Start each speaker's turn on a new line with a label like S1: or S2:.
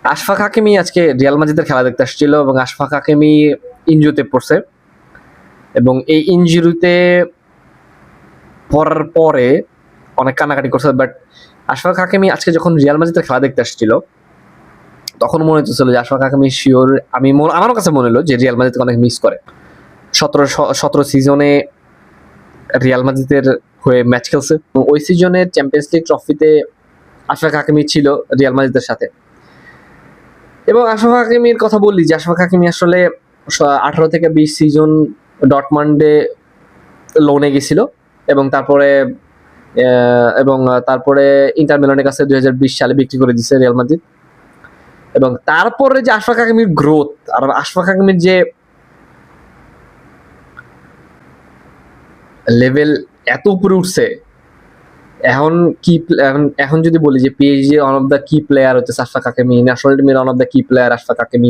S1: আশফাক হাকিমি আজকে রিয়াল মাদ্রিদের খেলা দেখতে আসছিল এবং আশফাক হাকিমি ইনজুরিতে পড়ছে এবং এই ইনজুরিতে পড়ার পরে অনেক কান্নাকাটি করছে। বাট আশফাক হাকিমি আজকে যখন রিয়াল মাদ্রিদের খেলা দেখতে আসছিল তখন মনে হচ্ছিল যে আশফাক হাকিমি শিওর, আমারও কাছে মনে হলো যে রিয়াল মাদ্রিদকে অনেক মিস করে। 17 সিজনে রিয়াল মাদ্রিদের হয়ে ম্যাচ খেলছে। ওই সিজনের চ্যাম্পিয়ন্স লিগ ট্রফিতে আশফাক হাকিমি ছিল রিয়াল মাদ্রিদের সাথে। এবং আশফাক হাকিমির কথা বললি যে আশফাক হাকিমি আসলে 18 থেকে 20 সিজন ডটমান্ডে লোনে গেছিল এবং তারপরে ইন্টার মিলানের কাছে 2020 সালে বিক্রি করে দিয়েছে রিয়াল মাদ্রিদ। এবং তারপরে যে আশফাক হাকিমির গ্রোথ আর আশফাক হাকিমির যে লেভেল এত উপরে উঠছে, এখন যদি বলি যে পিএসজি ওয়ান অফ দ্য কি প্লেয়ার হচ্ছে আশফাক হাকিমি, ন্যাশনাল টিমের ওয়ান অফ দ্য কি প্লেয়ার আশফাক হাকিমি,